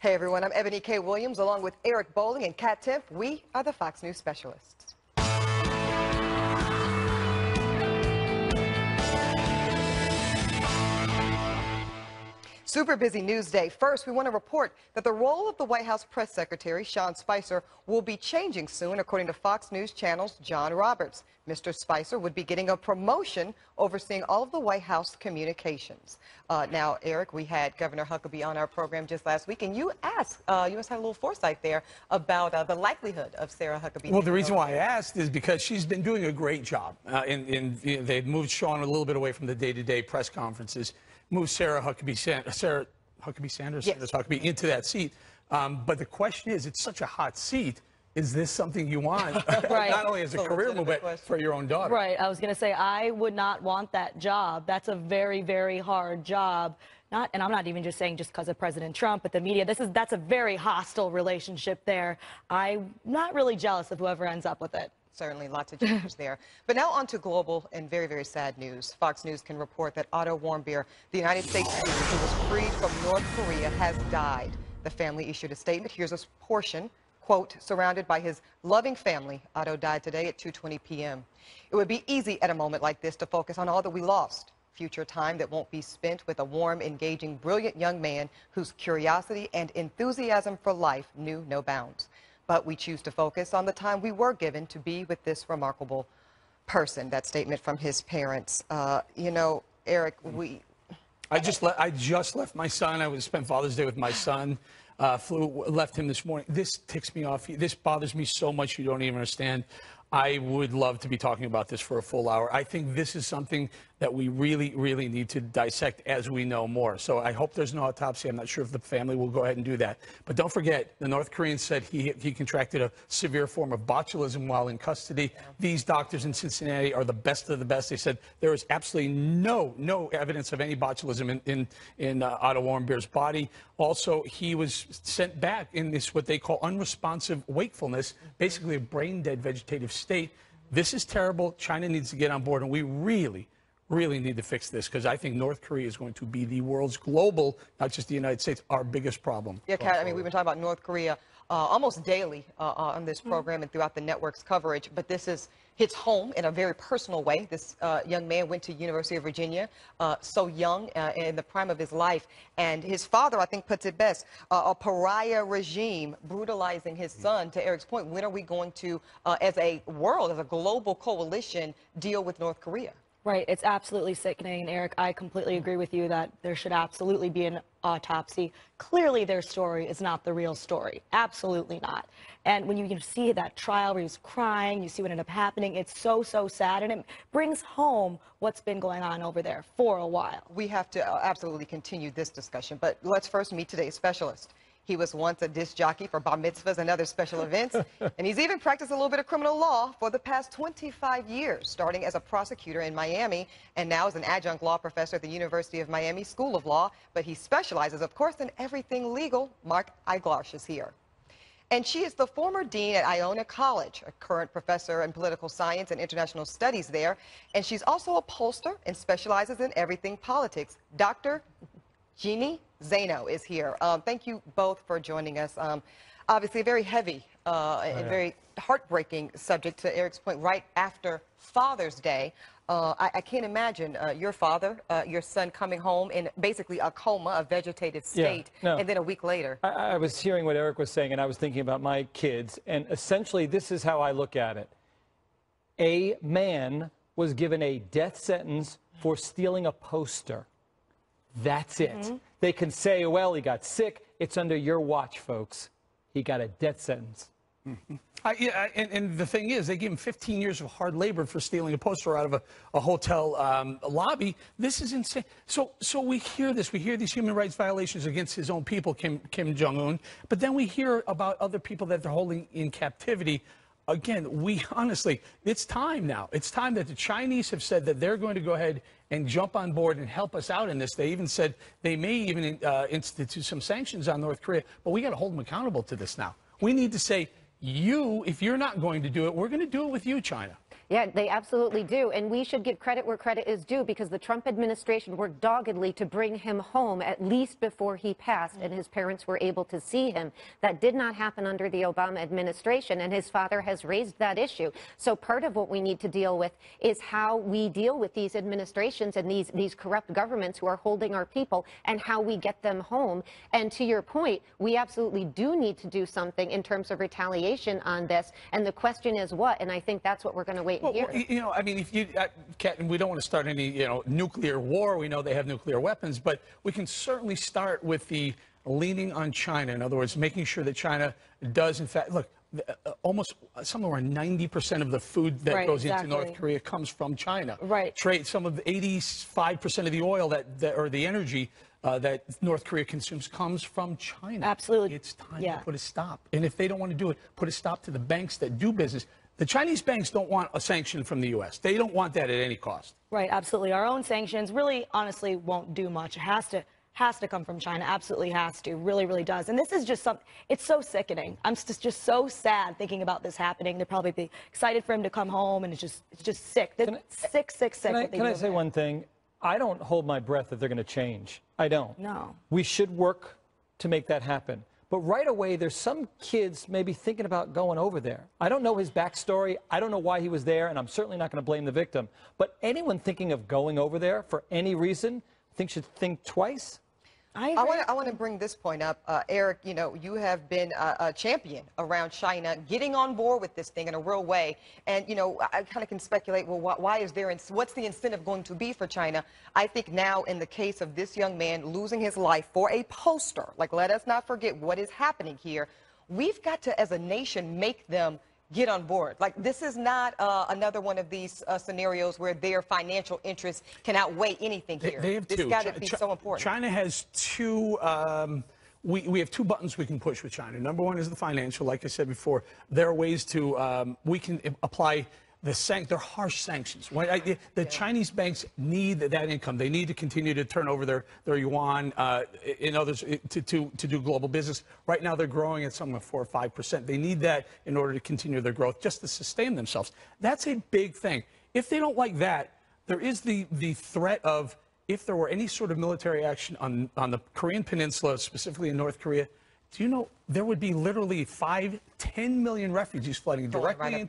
Hey everyone, I'm Eboni K. Williams along with Eric Bolling and Kat Timpf. We are the Fox News specialists. Super busy news day. First, we want to report that the role of the White House press secretary, Sean Spicer, will be changing soon, according to Fox News Channel's John Roberts. Mr. Spicer would be getting a promotion overseeing all of the White House communications. Now, Eric, we had Governor Huckabee on our program just last week, and you must have a little foresight there about the likelihood of Sarah Huckabee. Well, the reason why I asked is because she's been doing a great job. They've moved Sean a little bit away from the day-to-day press conferences, moved Sarah Huckabee Sanders Yes. Huckabee into that seat. But the question is, it's such a hot seat. Is this something you want, Right. not only as a career move, but for your own daughter? Right. I was going to say, I would not want that job. That's a very, very hard job. And I'm not even just saying just because of President Trump, but the media. That's a very hostile relationship there. I'm not really jealous of whoever ends up with it. Certainly lots of changes there. But now on to global and very, very sad news. Fox News can report that Otto Warmbier, the United States student who was freed from North Korea, has died. The family issued a statement. Here's a portion. Quote, surrounded by his loving family, Otto died today at 2:20 p.m. It would be easy at a moment like this to focus on all that we lost. Future time that won't be spent with a warm, engaging, brilliant young man whose curiosity and enthusiasm for life knew no bounds. But we choose to focus on the time we were given to be with this remarkable person. That statement from his parents. You know, Eric, I just left my son. I spent Father's Day with my son. Left him this morning. This ticks me off. This bothers me so much you don't even understand. I would love to be talking about this for a full hour. I think this is something that we really, really need to dissect as we know more. So I hope there's no autopsy. I'm not sure if the family will go ahead and do that. But don't forget, the North Korean said he contracted a severe form of botulism while in custody. Yeah. These doctors in Cincinnati are the best of the best. They said there is absolutely no evidence of any botulism in Otto Warmbier's body. Also, he was sent back in this what they call unresponsive wakefulness, basically a brain-dead vegetative state. This is terrible. China needs to get on board, and we really need to fix this, because I think North Korea is going to be the world's global, not just the United States, our biggest problem. Yeah, Kat, I mean, we've been talking about North Korea almost daily on this program and throughout the network's coverage, but this hits home in a very personal way. This young man went to University of Virginia, so young, in the prime of his life, and his father, I think, puts it best, a pariah regime brutalizing his son. To Eric's point, when are we going to, as a world, as a global coalition, deal with North Korea? Right. It's absolutely sickening. And Eric, I completely agree with you that there should absolutely be an autopsy. Clearly, their story is not the real story. Absolutely not. And when you see that trial where he was crying, you see what ended up happening, it's so sad. And it brings home what's been going on over there for a while. We have to absolutely continue this discussion. But let's first meet today's specialist. He was once a disc jockey for bar mitzvahs and other special events, and he's even practiced a little bit of criminal law for the past 25 years, starting as a prosecutor in Miami and now as an adjunct law professor at the University of Miami School of Law. But he specializes, of course, in everything legal. Mark Eiglarsh is here. And she is the former dean at Iona College, a current professor in political science and international studies there. And she's also a pollster and specializes in everything politics. Dr. Jeanne Zaino is here. Thank you both for joining us. Obviously, a very heavy and very heartbreaking subject, to Eric's point, right after Father's Day. I can't imagine your father, your son coming home in basically a coma, a vegetative state, and then a week later. I was hearing what Eric was saying, and I was thinking about my kids, and essentially this is how I look at it. A man was given a death sentence for stealing a poster. That's it. They can say, well, he got sick. It's under your watch, folks. He got a death sentence. And the thing is, they gave him 15 years of hard labor for stealing a poster out of a hotel lobby. This is insane. So we hear this. We hear these human rights violations against his own people, Kim Jong-un. But then we hear about other people that they're holding in captivity. Again, honestly, it's time now. It's time that the Chinese have said that they're going to go ahead and jump on board and help us out in this. They even said they may even institute some sanctions on North Korea, but we got to hold them accountable to this now. We need to say, if you're not going to do it, we're going to do it with you, China. Yeah, they absolutely do. And we should give credit where credit is due, because the Trump administration worked doggedly to bring him home at least before he passed and his parents were able to see him. That did not happen under the Obama administration, and his father has raised that issue. So part of what we need to deal with is how we deal with these administrations and these corrupt governments who are holding our people, and how we get them home. And to your point, we absolutely do need to do something in terms of retaliation on this. And the question is what? And I think that's what we're going to wait and hear. Well, you know, I mean, if you, Kat, and we don't want to start any, you know, nuclear war. We know they have nuclear weapons, but we can certainly start with the leaning on China. In other words, making sure that China does, in fact, look, almost somewhere around 90% of the food that goes into North Korea comes from China. Right. Trade some of the 85% of the oil that or the energy that North Korea consumes comes from China. Absolutely. It's time to put a stop. And if they don't want to do it, put a stop to the banks that do business. The Chinese banks don't want a sanction from the U.S. They don't want that at any cost. Right, absolutely. Our own sanctions really, honestly, won't do much. It has to come from China. Absolutely has to. Really, really does. And this is just something, it's so sickening. I'm just so sad thinking about this happening. They'll probably be excited for him to come home, and it's just sick. Sick. Can I say one thing? I don't hold my breath that they're going to change. I don't. No. We should work to make that happen. But right away, there's some kids maybe thinking about going over there. I don't know his backstory. I don't know why he was there, and I'm certainly not going to blame the victim. But anyone thinking of going over there for any reason, I think should think twice. I want to bring this point up. Eric, you know, you have been a champion around China, getting on board with this thing in a real way. And, you know, I kind of can speculate, well, why is there, what's the incentive going to be for China? I think now in the case of this young man losing his life for a poster, like, let us not forget what is happening here. We've got to, as a nation, make them get on board. Like, this is not another one of these scenarios where their financial interests can outweigh anything here. They have two. It's got to be so important. China has two. We have two buttons we can push with China. Number one is the financial. Like I said before, there are ways to we can apply they're harsh sanctions. The Chinese banks need that income. They need to continue to turn over their yuan in others to do global business. Right now, they're growing at somewhere 4 or 5%. They need that in order to continue their growth, just to sustain themselves. That's a big thing. If they don't like that, there is the threat of, if there were any sort of military action on the Korean Peninsula, specifically in North Korea, do you know there would be literally 10 million refugees flooding directly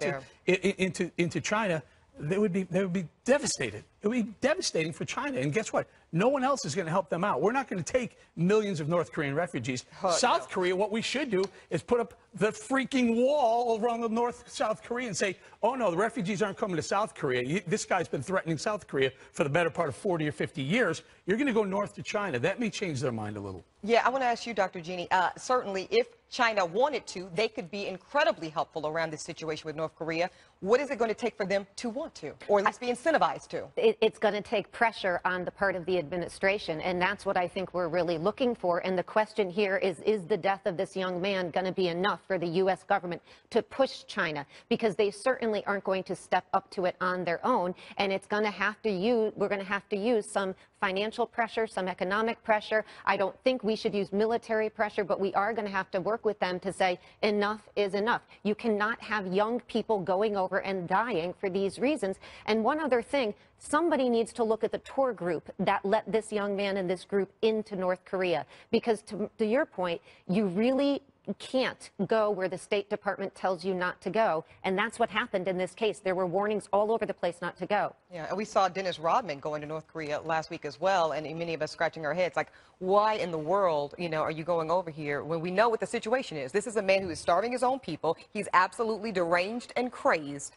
into China? They would be devastated. It would be devastating for China. And guess what? No one else is going to help them out. We're not going to take millions of North Korean refugees. South Korea, what we should do is put up the freaking wall around the South Korea and say, oh, no, the refugees aren't coming to South Korea. This guy's been threatening South Korea for the better part of 40 or 50 years. You're going to go north to China. That may change their mind a little. Yeah, I want to ask you, Dr. Jeanne, certainly if China wanted to, they could be incredibly helpful around this situation with North Korea. What is it going to take for them to want to, or at least be incentivized to? It's going to take pressure on the part of the administration, and that's what I think we're really looking for. And the question here is the death of this young man going to be enough for the U.S. government to push China? Because they certainly aren't going to step up to it on their own, and it's going to have to we're going to have to use some financial pressure, some economic pressure. I don't think we should use military pressure, but we are going to have to work with them to say enough is enough. You cannot have young people going over and dying for these reasons. And one other thing, somebody needs to look at the tour group that let this young man and this group into North Korea. Because to your point, you really can't go where the State Department tells you not to go. And that's what happened in this case. There were warnings all over the place not to go. Yeah, and we saw Dennis Rodman going to North Korea last week as well, and many of us scratching our heads like, why in the world, you know, are you going over here when we know what the situation is? This is a man who is starving his own people. He's absolutely deranged and crazed.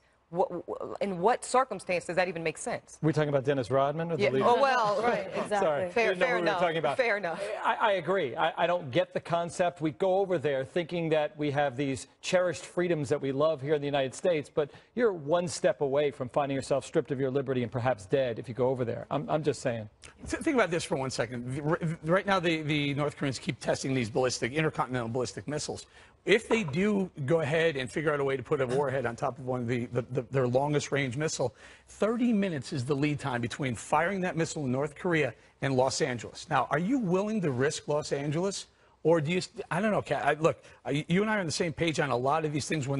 In what circumstance does that even make sense? We're talking about Dennis Rodman? Or the leader? Oh, well, right, exactly. Sorry. Fair enough. Fair enough. I agree. I don't get the concept. We go over there thinking that we have these cherished freedoms that we love here in the United States, but you're one step away from finding yourself stripped of your liberty and perhaps dead if you go over there. I'm just saying. Think about this for 1 second. Right now, the North Koreans keep testing these intercontinental ballistic missiles. If they do go ahead and figure out a way to put a warhead on top of one of their longest range missile, 30 minutes is the lead time between firing that missile in North Korea and Los Angeles. Now, are you willing to risk Los Angeles? Or do you, I don't know, Kat, look, you and I are on the same page on a lot of these things when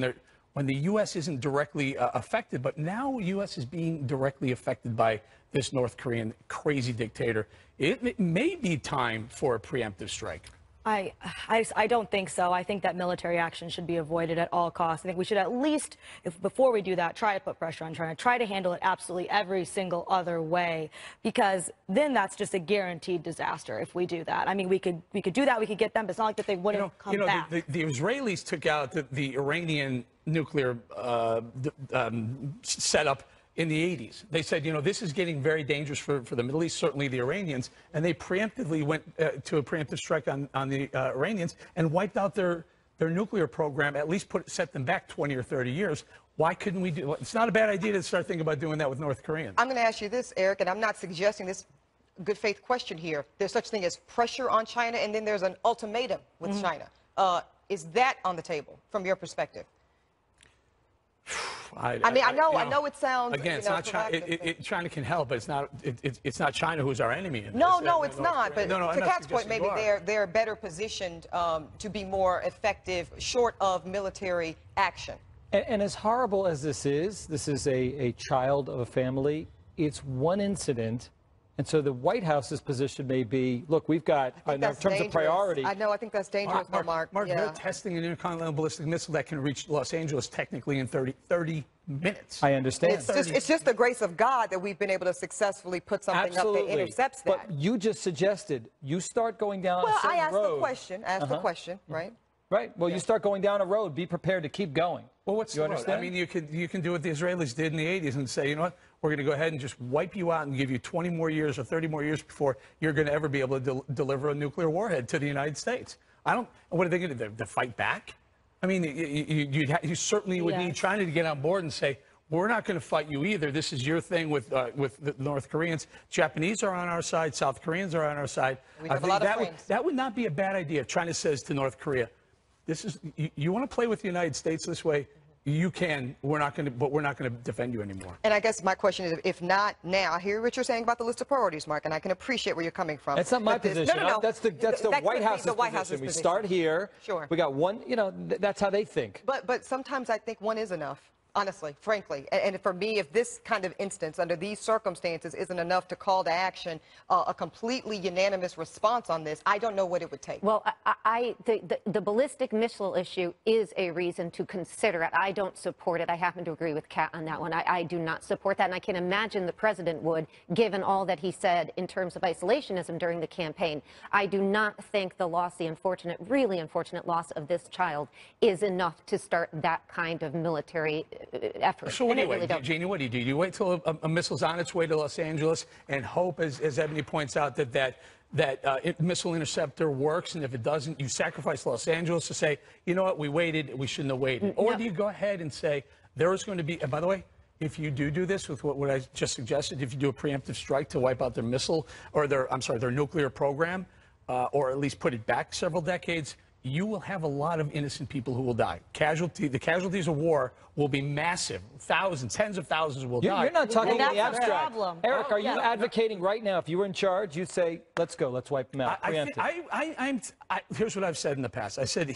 when the U.S. isn't directly affected, but now U.S. is being directly affected by this North Korean crazy dictator. It may be time for a preemptive strike. I don't think so. I think that military action should be avoided at all costs. I think we should at least, before we do that, try to put pressure on China, try to handle it absolutely every single other way, because then that's just a guaranteed disaster if we do that. I mean, we could do that, we could get them, but it's not like that they wouldn't come back. The Israelis took out the Iranian nuclear setup in the 80s. They said, this is getting very dangerous for the Middle East, certainly the Iranians, and they preemptively went to a preemptive strike on the Iranians and wiped out their nuclear program, at least set them back 20 or 30 years. Why couldn't we do it? It's not a bad idea to start thinking about doing that with North Koreans. I'm going to ask you this, Eric, and I'm not suggesting this good faith question here. There's such thing as pressure on China, and then there's an ultimatum with China. Is that on the table from your perspective? I know it sounds. Again, it's not China. China can help, but it's not China who's our enemy. No, it's not. But no, to Kat's point, maybe they're better positioned to be more effective, short of military action. And as horrible as this is a child of a family. It's one incident. And so the White House's position may be, look, we've got, in terms of priority. I know, I think that's dangerous, Mark. Mark, they're testing an intercontinental ballistic missile that can reach Los Angeles technically in 30 minutes. I understand. It's just the grace of God that we've been able to successfully put something up that intercepts that. But you just suggested you start going down a certain road. Well, I asked the question, right? Right. Well, you start going down a road, be prepared to keep going. Well, what's the road? I mean, you can do what the Israelis did in the 80s and say, you know what, we're going to go ahead and just wipe you out and give you 20 more years or 30 more years before you're going to ever be able to deliver a nuclear warhead to the United States. What are they going to do? To fight back? I mean, you certainly would need China to get on board and say, we're not going to fight you either. This is your thing with the North Koreans. Japanese are on our side. South Koreans are on our side. We have a lot of friends. That would not be a bad idea. If China says to North Korea, you want to play with the United States this way? You can. We're not going to defend you anymore. And I guess my question is, if not now, I hear what you're saying about the list of priorities, Mark, and I can appreciate where you're coming from. That's not my position. No. That's the White House's position. We start here. Sure. We got one. That's how they think. But sometimes I think one is enough. Honestly, frankly, and for me, if this kind of instance under these circumstances isn't enough to call to action a completely unanimous response on this, I don't know what it would take. Well, the ballistic missile issue is a reason to consider it. I don't support it. I happen to agree with Kat on that one. I do not support that, and I can imagine the president would, given all that he said in terms of isolationism during the campaign. I do not think the loss, the really unfortunate loss of this child is enough to start that kind of military effort. So anyway, Jeannie, what do? You wait till a missile's on its way to Los Angeles and hope, as Eboni points out, that missile interceptor works, and if it doesn't, you sacrifice Los Angeles to say, you know what, we waited, we shouldn't have waited. Or do you go ahead and say, there is going to be, and by the way, if you do this with what I just suggested, if you do a preemptive strike to wipe out their missile, or their nuclear program, or at least put it back several decades, you will have a lot of innocent people who will die. The casualties of war will be massive. Thousands, tens of thousands will die. You're not talking in the abstract. Problem. Eric, are you advocating right now, if you were in charge, you'd say, let's go, let's wipe them out, here's what I've said in the past. I said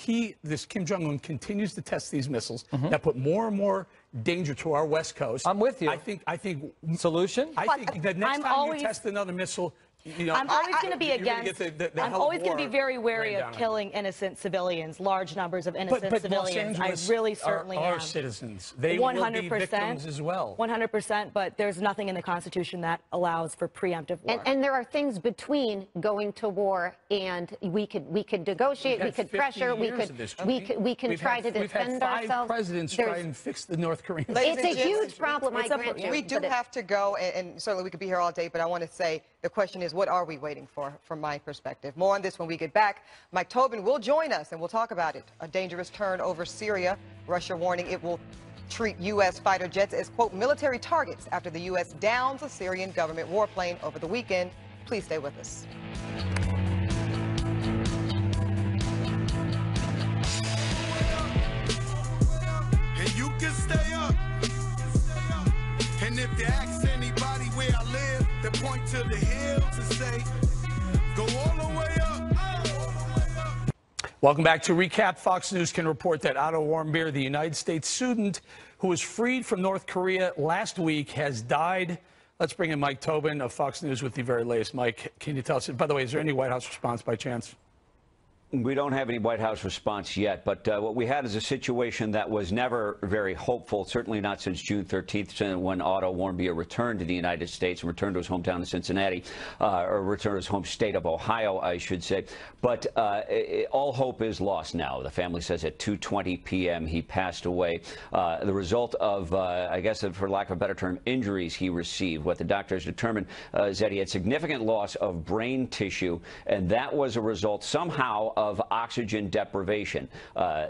this Kim Jong-un continues to test these missiles that put more and more danger to our West Coast. I'm with you. I think Solution? I think the next time you test another missile, I'm always going to be against. I'm always going to be very wary of killing innocent civilians, large numbers of innocent civilians. I really certainly am. Our citizens, they will be victims as well. 100%, but there's nothing in the Constitution that allows for preemptive war. And there are things between going to war and we could negotiate, we could pressure, we can try to defend ourselves. We've had 5 presidents try and fix the North Korean. It's a huge problem, I grant you. We do have to go, and certainly we could be here all day, but I want to say the question is, what are we waiting for, from my perspective? More on this when we get back. Mike Tobin will join us, and we'll talk about it. A dangerous turn over Syria. Russia warning it will treat U.S. fighter jets as, quote, military targets after the U.S. downs a Syrian government warplane over the weekend. Please stay with us. And you can stay up. And if you ask anybody where I live, they point to the hills and say, go all the way up. Welcome back to Recap. Fox News can report that Otto Warmbier, the United States student who was freed from North Korea last week, has died. Let's bring in Mike Tobin of Fox News with the very latest. Mike, can you tell us, by the way, is there any White House response by chance? We don't have any White House response yet, but what we had is a situation that was never very hopeful, certainly not since June 13th, when Otto Warmbier returned to the United States and returned to his hometown of Cincinnati, or returned to his home state of Ohio, I should say. But all hope is lost now. The family says at 2:20 p.m. he passed away. The result of, I guess, for lack of a better term, injuries he received. What the doctors determined is that he had significant loss of brain tissue, and that was a result somehow of oxygen deprivation.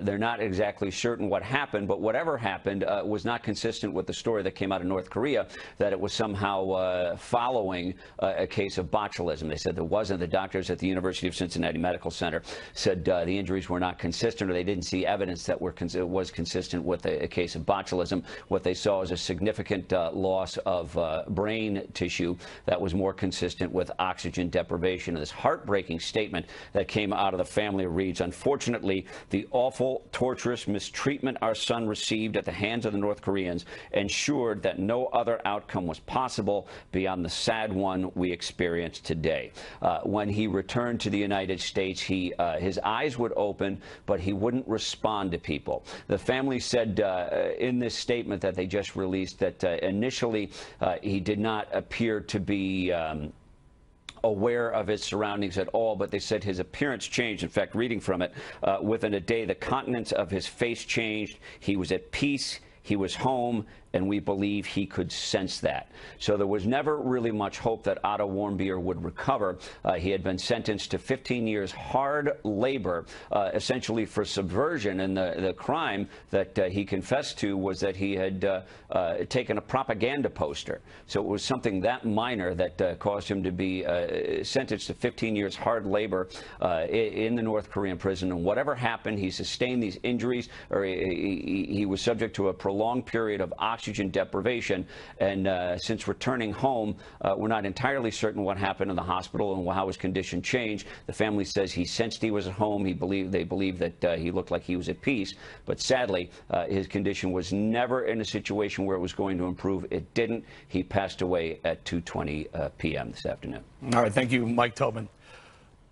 They're not exactly certain what happened, but whatever happened was not consistent with the story that came out of North Korea, that it was somehow following a case of botulism. They said there wasn't. The doctors at the University of Cincinnati Medical Center said the injuries were not consistent, or they didn't see evidence that was consistent with a case of botulism. What they saw is a significant loss of brain tissue that was more consistent with oxygen deprivation. And this heartbreaking statement that came out of the family reads, "Unfortunately, the awful, torturous mistreatment our son received at the hands of the North Koreans ensured that no other outcome was possible beyond the sad one we experienced today." When he returned to the United States, his eyes would open, but he wouldn't respond to people. The family said in this statement that they just released that initially he did not appear to be aware of his surroundings at all, but they said his appearance changed. In fact, reading from it, within a day, the countenance of his face changed. He was at peace. He was home, and we believe he could sense that. So there was never really much hope that Otto Warmbier would recover. He had been sentenced to 15 years hard labor, essentially for subversion, and the crime that he confessed to was that he had taken a propaganda poster. So it was something that minor that caused him to be sentenced to 15 years hard labor in the North Korean prison. And whatever happened, he sustained these injuries, or he was subject to a prolonged period of oxygen deprivation, and since returning home, we're not entirely certain what happened in the hospital and how his condition changed. The family says he sensed he was at home. They believed that he looked like he was at peace, but sadly, his condition was never in a situation where it was going to improve. It didn't. He passed away at 2:20 p.m. this afternoon. All right, thank you, Mike Tobin.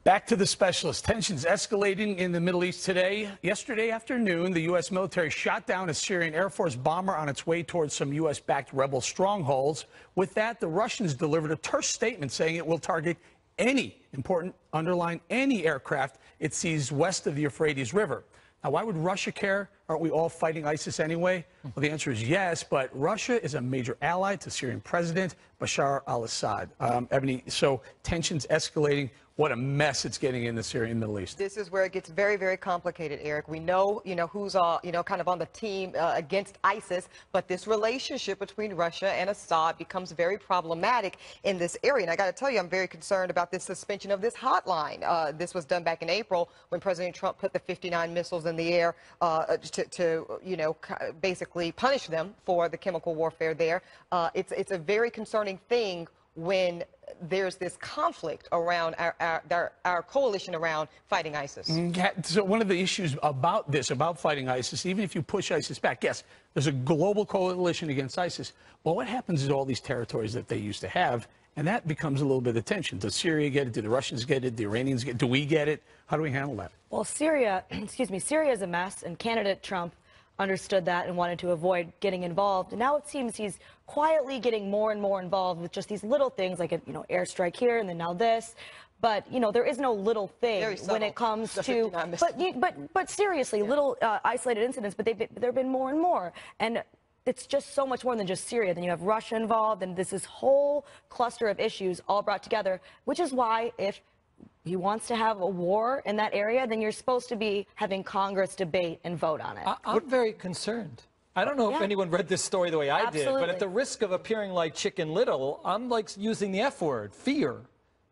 Back to the specialist. Tensions escalating in the Middle East today. Yesterday afternoon, the U.S. military shot down a Syrian Air Force bomber on its way towards some U.S.-backed rebel strongholds. With that, the Russians delivered a terse statement saying it will target any, important, underline, any aircraft it sees west of the Euphrates River. Now, why would Russia care? Aren't we all fighting ISIS anyway? Well, the answer is yes, but Russia is a major ally to Syrian President Bashar al-Assad. Eboni, so tensions escalating. What a mess it's getting in the Syrian Middle East. This is where it gets very, very complicated, Eric. We know, who's, kind of on the team against ISIS, but this relationship between Russia and Assad becomes very problematic in this area. And I got to tell you, I'm very concerned about this suspension of this hotline. This was done back in April when President Trump put the 59 missiles in the air to basically punish them for the chemical warfare there. It's a very concerning thing when there's this conflict around our coalition around fighting ISIS. So one of the issues about this, about fighting ISIS, even if you push ISIS back, yes, there's a global coalition against ISIS. Well, what happens is all these territories that they used to have, and that becomes a little bit of tension. Does Syria get it? Do the Russians get it? The Iranians get it? Do we get it? How do we handle that? Well, Syria is a mess, and candidate Trump understood that and wanted to avoid getting involved. And now it seems he's quietly getting more and more involved with just these little things like airstrike here and then now this. But, there is no little thing when it comes to, but seriously, little isolated incidents, but there have been more and more. And it's just so much more than just Syria. Then you have Russia involved, and this whole cluster of issues all brought together, which is why if he wants to have a war in that area, then you're supposed to be having Congress debate and vote on it. I'm very concerned. I don't know if anyone read this story the way I did, but at the risk of appearing like Chicken Little, I'm like using the F word, fear,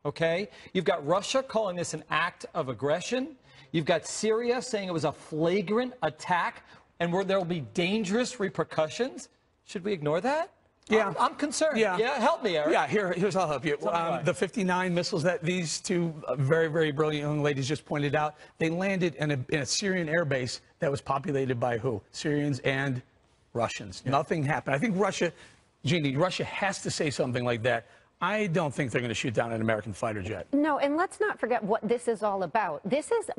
okay? You've got Russia calling this an act of aggression. You've got Syria saying it was a flagrant attack and where there will be dangerous repercussions. Should we ignore that? Yeah. I'm concerned. Yeah. Help me, Eric. Yeah, here's how I'll help you. The 59 missiles that these two very, very brilliant young ladies just pointed out, they landed in a Syrian airbase that was populated by who? Syrians and Russians. Yeah. Nothing happened. I think Russia has to say something like that. I don't think they're going to shoot down an American fighter jet. No, and let's not forget what this is all about. This is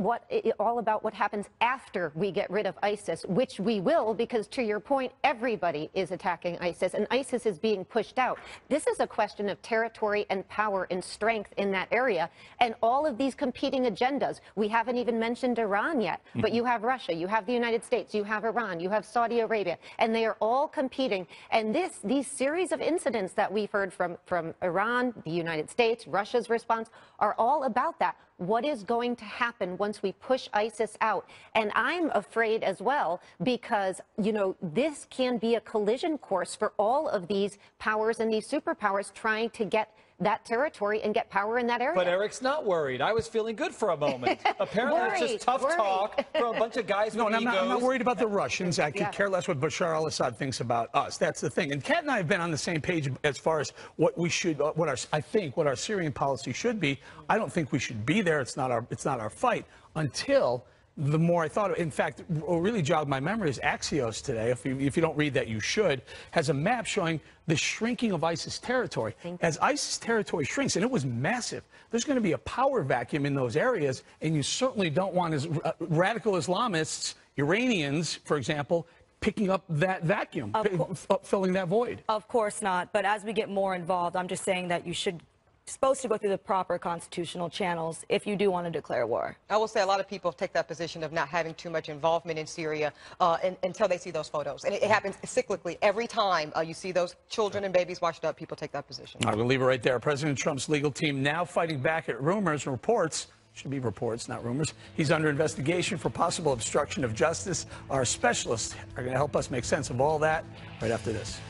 all about what happens after we get rid of ISIS, which we will, because to your point, everybody is attacking ISIS, and ISIS is being pushed out. This is a question of territory and power and strength in that area, and all of these competing agendas. We haven't even mentioned Iran yet, but you have Russia, you have the United States, you have Iran, you have Saudi Arabia, and they are all competing. And these series of incidents that we've heard from Iran, the United States, Russia's response are all about that. What is going to happen once we push ISIS out? And I'm afraid as well because, you know, this can be a collision course for all of these powers and these superpowers trying to get that territory and get power in that area. But Eric's not worried. I was feeling good for a moment. Apparently it's just tough talk from a bunch of guys with egos. I'm not worried about the Russians. I could care less what Bashar al-Assad thinks about us. That's the thing. And Kat and I have been on the same page as far as what we should, what our Syrian policy should be. I don't think we should be there. It's not our fight until. The more I thought of it, in fact, what really jogged my memory is Axios today, if you don't read that, you should, has a map showing the shrinking of ISIS territory. As ISIS territory shrinks, and it was massive, there's going to be a power vacuum in those areas, and you certainly don't want as radical Islamists, Iranians, for example, picking up that vacuum, filling that void. Of course not. But as we get more involved, I'm just saying that you should supposed to go through the proper constitutional channels if you do want to declare war. I will say a lot of people take that position of not having too much involvement in Syria until they see those photos. And it happens cyclically. Every time you see those children and babies washed up, people take that position. I'm going to leave it right there. President Trump's legal team now fighting back at rumors and reports. Should be reports, not rumors. He's under investigation for possible obstruction of justice. Our specialists are going to help us make sense of all that right after this.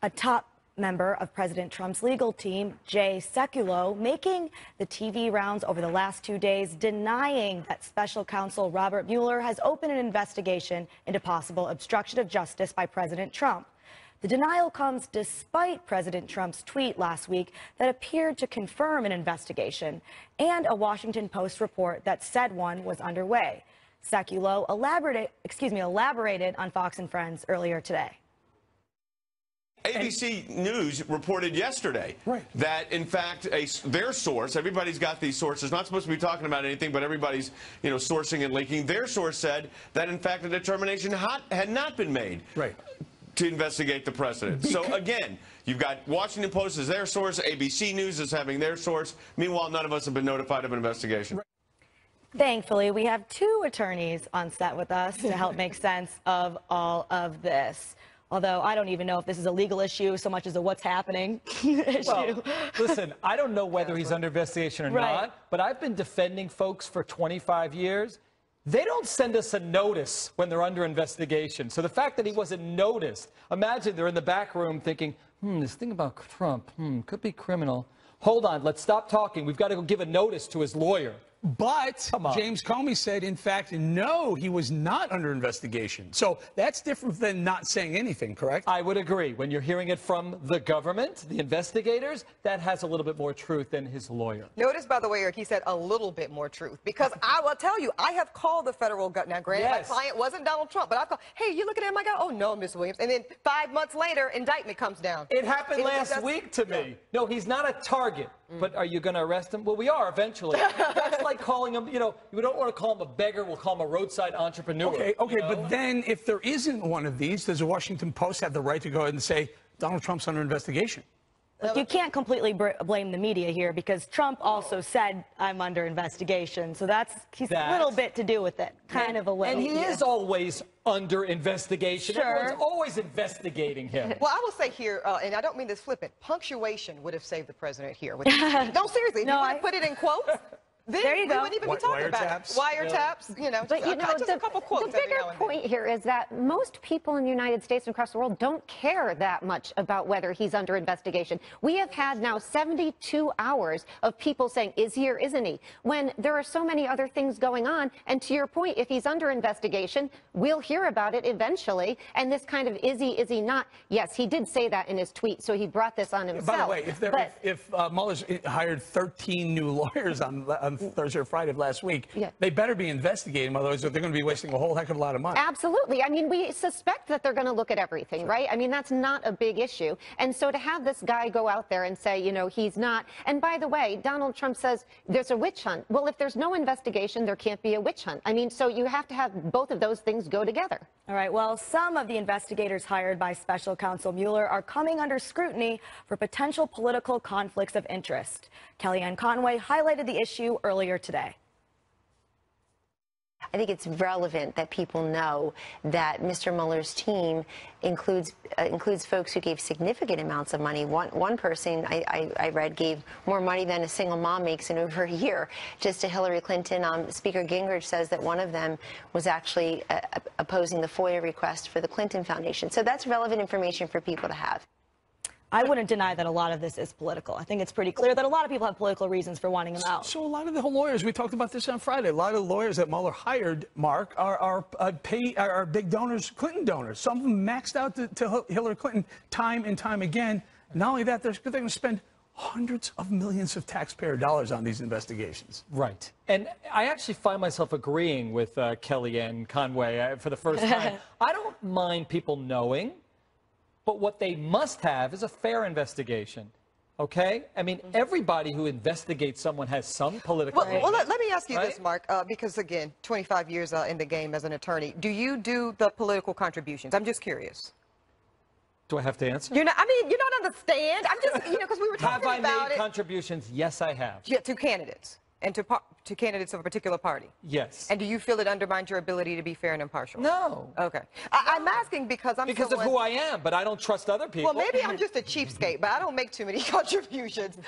A top member of President Trump's legal team, Jay Sekulow, making the TV rounds over the last 2 days, denying that special counsel Robert Mueller has opened an investigation into possible obstruction of justice by President Trump. The denial comes despite President Trump's tweet last week that appeared to confirm an investigation and a Washington Post report that said one was underway. Sekulow elaborated on Fox and Friends earlier today. ABC News reported yesterday that, in fact, their source, everybody's got these sources, not supposed to be talking about anything, but everybody's, sourcing and leaking. Their source said that, in fact, a determination had not been made to investigate the president. So, again, you've got Washington Post as their source, ABC News is having their source. Meanwhile, none of us have been notified of an investigation. Thankfully, we have two attorneys on set with us to help make sense of all of this. Although I don't even know if this is a legal issue so much as a what's happening issue. Well, listen, I don't know whether he's under investigation or not, but I've been defending folks for 25 years. They don't send us a notice when they're under investigation. So the fact that he wasn't noticed, imagine they're in the back room thinking, this thing about Trump, could be criminal. Hold on, let's stop talking. We've got to go give a notice to his lawyer. But James Comey said, in fact, no, he was not under investigation. So that's different than not saying anything, correct? I would agree. When you're hearing it from the government, the investigators, that has a little bit more truth than his lawyer. Notice, by the way, Eric, he said a little bit more truth. Because I will tell you, I have called the federal government. Now, granted, my client wasn't Donald Trump, but I've called, hey, you looking at my guy? Oh, no, Miss Williams. And then 5 months later, indictment comes down. It happened last week to me. No, he's not a target. But are you going to arrest him? Well, we are eventually. That's like calling him, we don't want to call him a beggar. We'll call him a roadside entrepreneur. Okay, but then if there isn't one of these, does the Washington Post have the right to go ahead and say Donald Trump's under investigation? Look, you can't completely blame the media here because Trump also said I'm under investigation. So he's a little bit to do with it, kind of a little. And he is always under investigation. Everyone's always investigating him. Well, I will say here, and I don't mean this flippant, punctuation would have saved the president here. No, seriously, if you want to put it in quotes, then There you we go. wouldn't even be talking about it. Wiretaps. Wiretaps, you know, But you know, just a couple quotes the every bigger now and then. point here is that most people in the United States and across the world don't care that much about whether he's under investigation. We have had now 72 hours of people saying, is he or isn't he? When there are so many other things going on. And to your point, if he's under investigation, we'll hear about it eventually. And this kind of is he not? Yes, he did say that in his tweet. So he brought this on himself. By the way, if Mueller's hired 13 new lawyers on Thursday or Friday of last week, they better be investigating, otherwise they're going to be wasting a whole heck of a lot of money. Absolutely. I mean, we suspect that they're going to look at everything, right? I mean, that's not a big issue. And so to have this guy go out there and say, you know, he's not. And by the way, Donald Trump says there's a witch hunt. Well, if there's no investigation, there can't be a witch hunt. I mean, so you have to have both of those things go together. All right, well, some of the investigators hired by Special Counsel Mueller are coming under scrutiny for potential political conflicts of interest. Kellyanne Conway highlighted the issue earlier today. I think it's relevant that people know that Mr. Mueller's team includes folks who gave significant amounts of money. One person I read gave more money than a single mom makes in over a year just to Hillary Clinton. Speaker Gingrich says that one of them was actually opposing the FOIA request for the Clinton Foundation. So that's relevant information for people to have. I wouldn't deny that a lot of this is political. I think it's pretty clear that a lot of people have political reasons for wanting him out. So a lot of the lawyers, we talked about this on Friday, a lot of the lawyers that Mueller hired, Mark, are big donors, Clinton donors. Some of them maxed out to Hillary Clinton time and time again. Not only that, they're going to spend hundreds of millions of taxpayer dollars on these investigations. Right. And I actually find myself agreeing with Kellyanne Conway for the first time. I don't mind people knowing. But what they must have is a fair investigation, okay? I mean, everybody who investigates someone has some political... Well, let me ask you this, Mark, because, again, 25 years in the game as an attorney. Do you do the political contributions? I'm just curious. Do I have to answer? You're not, I mean, you're not on the stand. I'm just, you know, because we were talking about it. Have I made contributions? Yes, I have. Yeah, to candidates. And to candidates of a particular party? Yes. And do you feel it undermines your ability to be fair and impartial? No. Okay. I'm asking because I'm because of who I am, but I don't trust other people. Well, maybe I'm just a cheapskate, but I don't make too many contributions.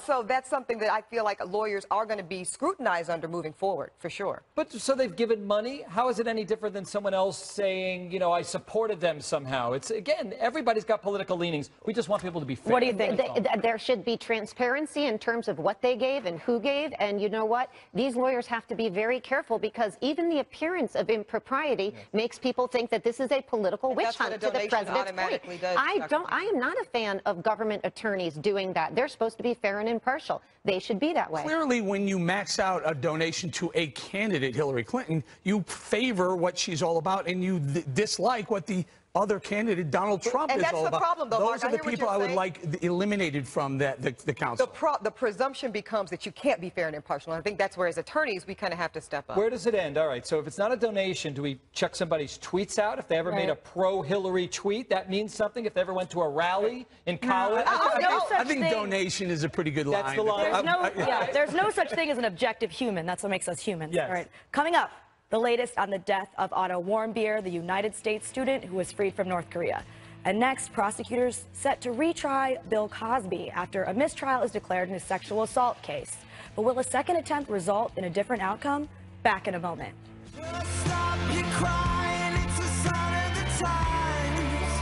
So that's something that I feel like lawyers are going to be scrutinized under moving forward, for sure. But so they've given money? How is it any different than someone else saying, you know, I supported them somehow? It's, again, everybody's got political leanings. We just want people to be fair. What do you think? There should be transparency in terms of what they gave and who gave. And you know what? These lawyers have to be very careful because even the appearance of impropriety makes people think that this is a political witch hunt to the president's point. I am not a fan of government attorneys doing that. They're supposed to be fair and impartial. They should be that way. Clearly, when you max out a donation to a candidate, Hillary Clinton, you favor what she's all about and you dislike what the other candidate, Donald Trump, is all about. And that's the problem, though, Those Mark, are the people I would like eliminated from the council. The presumption becomes that you can't be fair and impartial. And I think that's where, as attorneys, we kind of have to step up. Where does it end? All right, so if it's not a donation, do we check somebody's tweets out? If they ever made a pro-Hillary tweet, that means something. If they ever went to a rally in college. I think donation is a pretty good line. That's the line. There's no such thing as an objective human. That's what makes us humans. Yes. All right. Coming up, the latest on the death of Otto Warmbier, the United States student who was freed from North Korea. And next, prosecutors set to retry Bill Cosby after a mistrial is declared in his sexual assault case. But will a second attempt result in a different outcome? Back in a moment. Stop you crying, it's a sign of the times.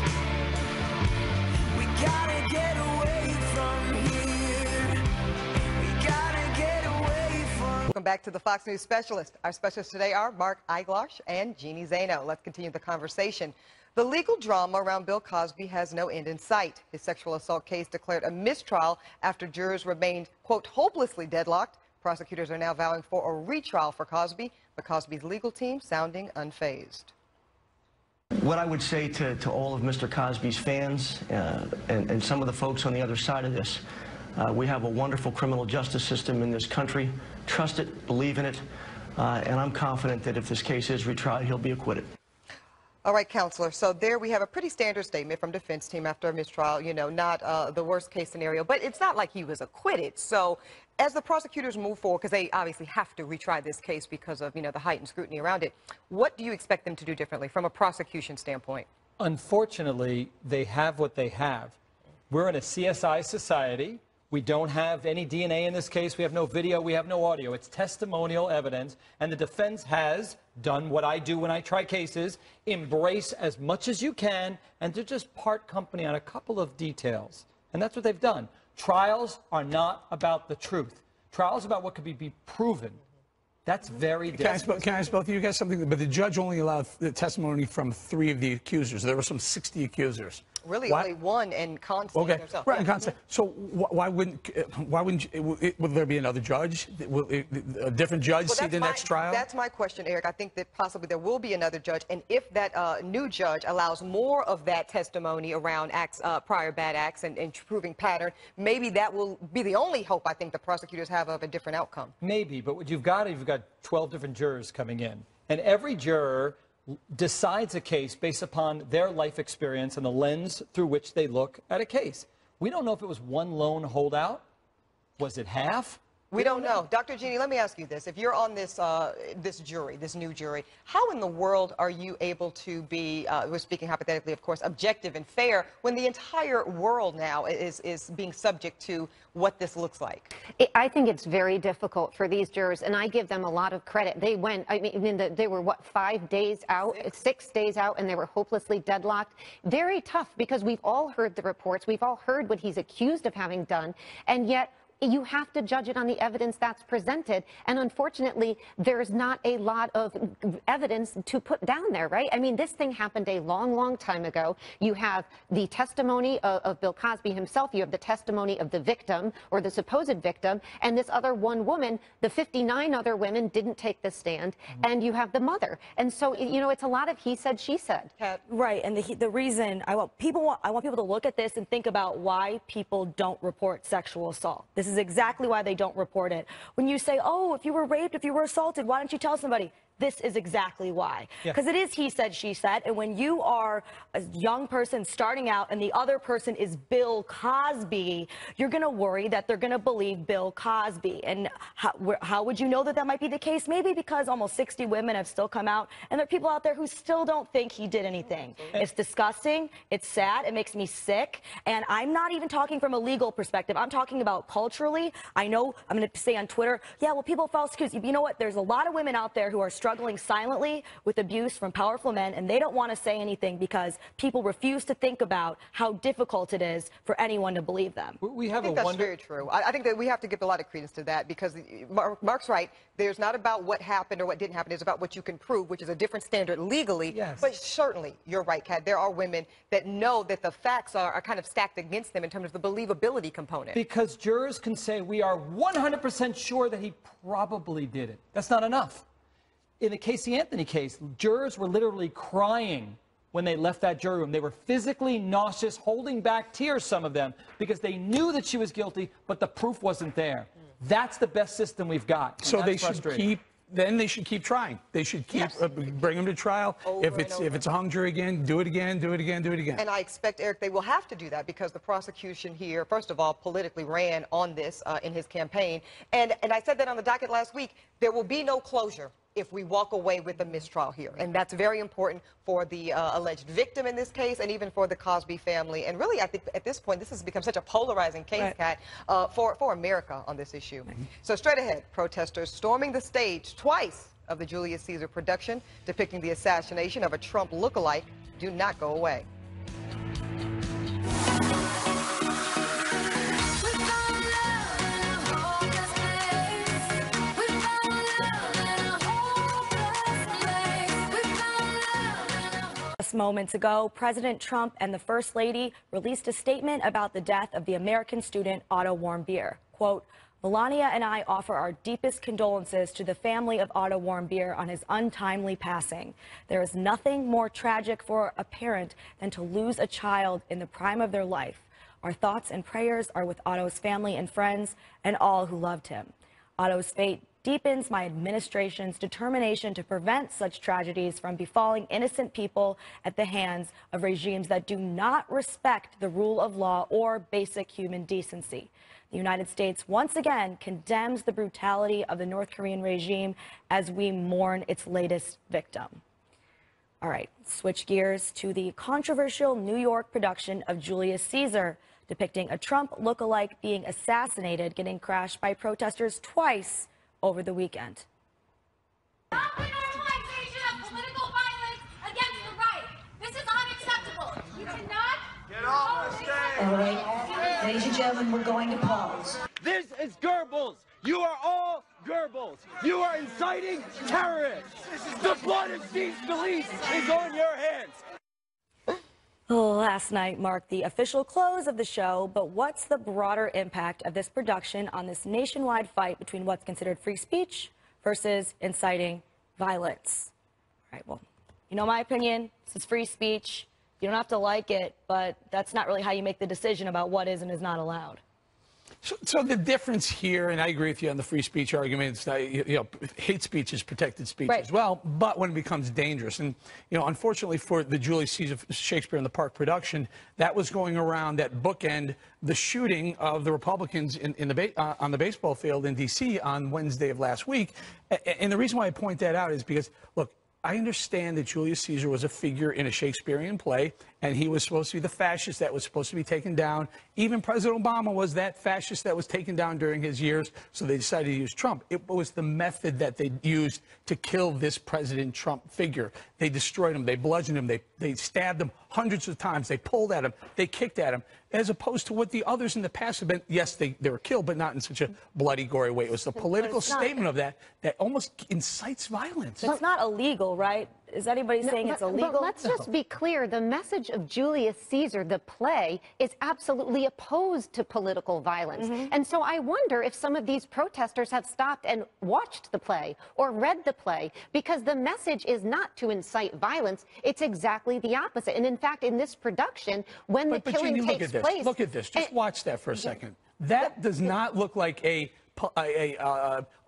We gotta get away from here. We gotta get away from... Welcome back to the Fox News Specialist. Our specialists today are Mark Eiglarsh and Jeanne Zaino. Let's continue the conversation. The legal drama around Bill Cosby has no end in sight. His sexual assault case declared a mistrial after jurors remained, quote, hopelessly deadlocked. Prosecutors are now vowing for a retrial for Cosby, but Cosby's legal team sounding unfazed. What I would say to all of Mr. Cosby's fans and some of the folks on the other side of this, we have a wonderful criminal justice system in this country. Trust it, believe in it, and I'm confident that if this case is retried, he'll be acquitted. All right, Counselor, so there we have a pretty standard statement from defense team after a mistrial, you know, not the worst case scenario, but it's not like he was acquitted. So as the prosecutors move forward, because they obviously have to retry this case because of, you know, the heightened scrutiny around it, what do you expect them to do differently from a prosecution standpoint? Unfortunately, they have what they have. We're in a CSI society. We don't have any DNA in this case. We have no video. We have no audio. It's testimonial evidence. And the defense has done what I do when I try cases, embrace as much as you can, and to just part company on a couple of details. And that's what they've done. Trials are not about the truth. Trials are about what could be proven. That's very different. Can I ask both of you guys something? But the judge only allowed the testimony from 3 of the accusers. There were some 60 accusers. Really, only one in Counsel. Okay, herself. right, in Counsel. So why wouldn't will there be another judge? Will a different judge see the next trial? That's my question, Eric. I think that possibly there will be another judge, and if that new judge allows more of that testimony around acts, prior bad acts and proving pattern, maybe that will be the only hope I think the prosecutors have of a different outcome. Maybe, but what you've got 12 different jurors coming in, and every juror decides a case based upon their life experience and the lens through which they look at a case. We don't know if it was one lone holdout. Was it half? We don't know. Dr. Jeanne, let me ask you this. If you're on this this jury, this new jury, how in the world are you able to be, we're speaking hypothetically, of course, objective and fair when the entire world now is being subject to what this looks like? I think it's very difficult for these jurors, and I give them a lot of credit. They went, I mean, they were, what, 5 days out, 6 days out, and they were hopelessly deadlocked. Very tough, because we've all heard the reports. We've all heard what he's accused of having done, and yet you have to judge it on the evidence that's presented. And unfortunately, there's not a lot of evidence to put down there, right? I mean, this thing happened a long, long time ago. You have the testimony of Bill Cosby himself. You have the testimony of the victim or the supposed victim. And this other one woman, the 59 other women didn't take the stand. And you have the mother. And so, you know, it's a lot of he said, she said. Right. And the reason I want people to look at this and think about why people don't report sexual assault. This is exactly why they don't report it. When you say, oh, if you were raped, if you were assaulted, why don't you tell somebody? This is exactly why. Because it is he said, she said. And when you are a young person starting out and the other person is Bill Cosby, you're going to worry that they're going to believe Bill Cosby. And how would you know that that might be the case? Maybe because almost 60 women have still come out, and there are people out there who still don't think he did anything. It's disgusting. It's sad. It makes me sick. And I'm not even talking from a legal perspective. I'm talking about culturally. I know I'm going to say on Twitter, yeah, well, people false accuse. You know what? There's a lot of women out there who are struggling silently with abuse from powerful men, and they don't want to say anything because people refuse to think about how difficult it is for anyone to believe them. We have I think that's very true. I think that we have to give a lot of credence to that, because Mark's right. There's not about what happened or what didn't happen. It's about what you can prove, which is a different standard legally. Yes. But certainly, you're right, Kat. There are women that know that the facts are kind of stacked against them in terms of the believability component. Because jurors can say, we are 100% sure that he probably did it. That's not enough. In the Casey Anthony case, jurors were literally crying when they left that jury room. They were physically nauseous, holding back tears, some of them, because they knew that she was guilty, but the proof wasn't there. That's the best system we've got. So they should keep. Then they should keep trying. They should keep bring them to trial. If it's a hung jury again, do it again, do it again, do it again. And I expect, Eric, they will have to do that, because the prosecution here, first of all, politically ran on this in his campaign. And I said that on the docket last week. There will be no closure if we walk away with a mistrial here. And that's very important for the alleged victim in this case, and even for the Cosby family. And really, I think at this point, this has become such a polarizing case, Kat, for America on this issue. So straight ahead, protesters storming the stage twice of the Julius Caesar production, depicting the assassination of a Trump lookalike, do not go away. Moments ago, President Trump and the First Lady released a statement about the death of the American student Otto Warmbier. Quote, Melania and I offer our deepest condolences to the family of Otto Warmbier on his untimely passing. There is nothing more tragic for a parent than to lose a child in the prime of their life. Our thoughts and prayers are with Otto's family and friends and all who loved him. Otto's fate deepens my administration's determination to prevent such tragedies from befalling innocent people at the hands of regimes that do not respect the rule of law or basic human decency. The United States once again condemns the brutality of the North Korean regime as we mourn its latest victim. All right, switch gears to the controversial New York production of Julius Caesar. depicting a Trump lookalike being assassinated, getting crashed by protesters twice over the weekend. Stop the normalization of political violence against the right. This is unacceptable. You cannot Get off the stage. All right, ladies and gentlemen, we're going to pause. This is Goebbels. You are all Goebbels. You are inciting terrorists. The blood of these police is on your hands. Last night marked the official close of the show, but what's the broader impact of this production on this nationwide fight between what's considered free speech versus inciting violence? All right, well, you know my opinion. This is free speech. You don't have to like it, but that's not really how you make the decision about what is and is not allowed. So the difference here, and I agree with you on the free speech argument, is that, hate speech is protected speech as well, but when it becomes dangerous. And, unfortunately for the Julius Caesar Shakespeare in the Park production, that was going around that bookend the shooting of the Republicans on the baseball field in D.C. on Wednesday of last week. And the reason why I point that out is because, look, I understand that Julius Caesar was a figure in a Shakespearean play, and he was supposed to be the fascist that was supposed to be taken down. Even President Obama was that fascist that was taken down during his years, so they decided to use Trump. It was the method that they used to kill this President Trump figure. They destroyed him. They bludgeoned him. They stabbed him hundreds of times. They pulled at him. They kicked at him, as opposed to what the others in the past have been. Yes, they were killed, but not in such a bloody, gory way. It was the political statement of that almost incites violence. It's not illegal, right? Is anybody saying it's illegal? But let's just be clear. The message of Julius Caesar, the play, is absolutely opposed to political violence. And so I wonder if some of these protesters have stopped and watched the play or read the play, because the message is not to incite violence. It's exactly the opposite. And in fact, in this production, when the killing Jeanne, takes place... Look at this. Just watch that for a second. That does not look like a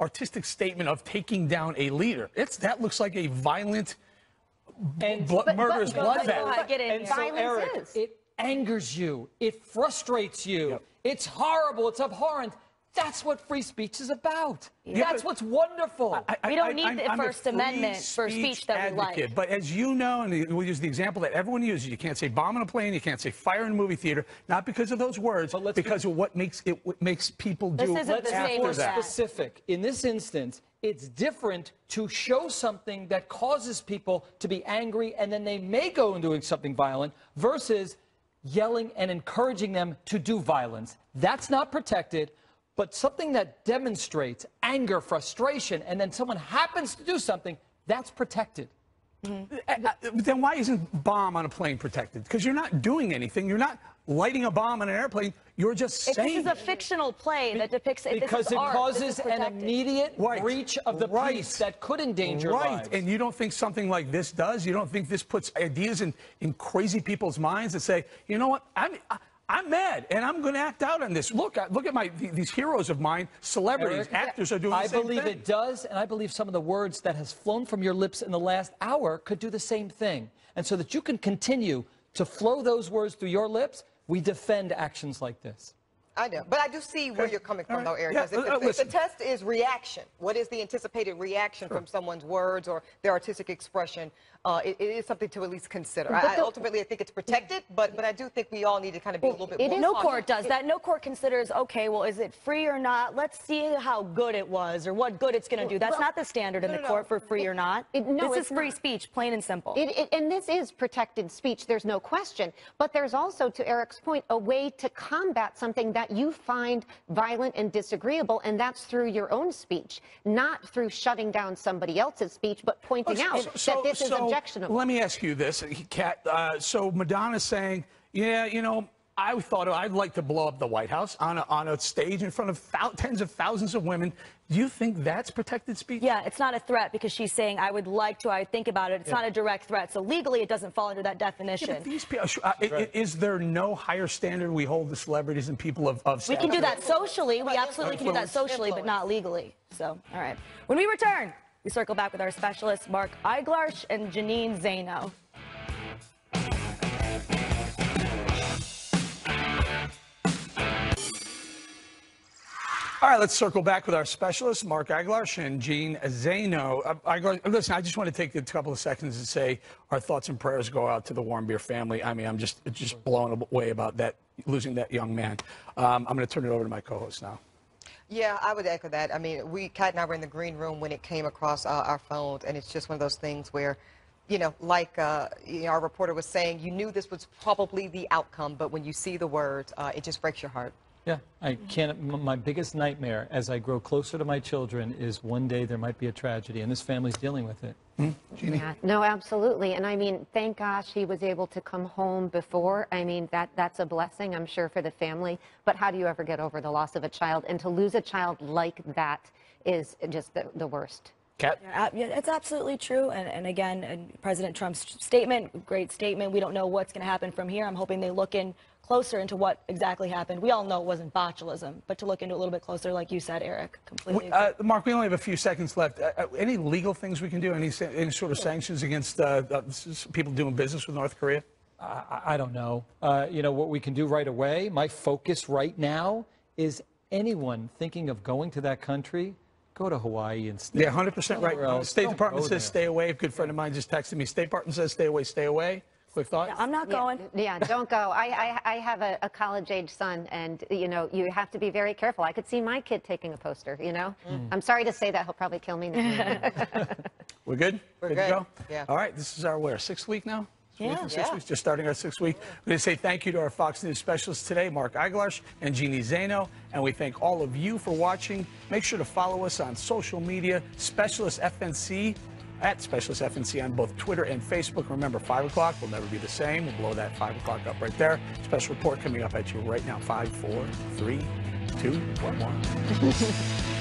artistic statement of taking down a leader. That looks like a violent... murderous bloodbath. And so, Eric, it angers you. It frustrates you. Yep. It's horrible. It's abhorrent. That's what free speech is about. That's what's wonderful. We don't need the First Amendment for speech that we like. But as you know, and we'll use the example that everyone uses, you can't say bomb on a plane, you can't say fire in a movie theater, not because of those words, but because of what makes people do. Let's be more specific. In this instance, it's different to show something that causes people to be angry and then they may go and doing something violent versus yelling and encouraging them to do violence. That's not protected. But something that demonstrates anger, frustration, and then someone happens to do something, that's protected. Then why isn't bomb on a plane protected? Because you're not doing anything. You're not lighting a bomb on an airplane. You're just saying. This is a fictional play that depicts it. Because it causes an immediate breach of the peace that could endanger lives. And you don't think something like this does? You don't think this puts ideas in crazy people's minds that say, you know what, I'm mad, and I'm going to act out on this. Look at these heroes of mine, celebrities, Eric, actors are doing the same thing. I believe it does, and I believe some of the words that has flown from your lips in the last hour could do the same thing. And so that you can continue to flow those words through your lips, we defend actions like this. I know, but I do see where you're coming from, though, Eric. If the test is reaction, what is the anticipated reaction from someone's words or their artistic expression? It is something to at least consider. Ultimately, I think it's protected, but I do think we all need to kind of be a little bit more No court does that. No court considers, okay, well, is it free or not? Let's see how good it was or what good it's going to do. That's not the standard in the court for free or not. This is free speech, plain and simple. And this is protected speech. There's no question. But there's also, to Eric's point, a way to combat something that you find violent and disagreeable, and that's through your own speech, not through shutting down somebody else's speech, but pointing out that this is objectionable. Let me ask you this, Kat. So Madonna's saying, yeah, I thought I'd like to blow up the White House on a stage in front of tens of thousands of women. Do you think that's protected speech? Yeah, it's not a threat because she's saying, I would like to, I think about it. It's not a direct threat. So legally, it doesn't fall under that definition. Yeah, these people, is there no higher standard we hold the celebrities and people of status? We can do that socially. We absolutely can do that socially, but not legally. So, all right. When we return, we circle back with our specialists, Eiglarsh and Jeanne Zaino. All right, let's circle back with our specialists, Mark Eiglarsh and Jeanne Zaino. Listen, I just want to take a couple of seconds and say our thoughts and prayers go out to the Warmbier family. I mean, I'm just blown away about that, losing that young man. I'm going to turn it over to my co-host now. Yeah, I would echo that. I mean, Kat and I were in the green room when it came across our phones, and it's just one of those things where, you know, like our reporter was saying, you knew this was probably the outcome, but when you see the words, it just breaks your heart. Yeah, I can't. My biggest nightmare as I grow closer to my children is one day there might be a tragedy, and this family's dealing with it. Yeah, no, absolutely. And I mean, thank gosh he was able to come home before. I mean, that's a blessing, I'm sure, for the family. But how do you ever get over the loss of a child? And to lose a child like that is just the worst. Kat? Yeah, it's absolutely true. And again, President Trump's statement, great statement. We don't know what's going to happen from here. I'm hoping they look in closer into what exactly happened. We all know it wasn't botulism, but to look into it a little bit closer, like you said, Eric, completely. Mark, we only have a few seconds left. Any legal things we can do? Any sort of sanctions against people doing business with North Korea? I don't know. You know, what we can do right away, my focus right now is anyone thinking of going to that country, go to Hawaii instead. Yeah, 100% right. State Department says stay away. A good friend of mine just texted me. State Department says stay away, stay away. Quick thought? I'm not going. Yeah, don't go. I have a college-age son, and, you know, you have to be very careful. I could see my kid taking a poster, you know? I'm sorry to say that. He'll probably kill me now. We're good? We're good good. to go? Yeah. All right, this is our, sixth week now? Yeah. Six weeks, just starting our 6th week. We're going to say thank you to our Fox News specialists today, Mark Eiglarsh and Jeanne Zaino, and we thank all of you for watching. Make sure to follow us on social media, Specialist FNC, at Specialist FNC on both Twitter and Facebook. Remember, 5 o'clock will never be the same. We'll blow that 5 o'clock up right there. Special report coming up at you right now. 5, 4, 3, 2, 1, 1.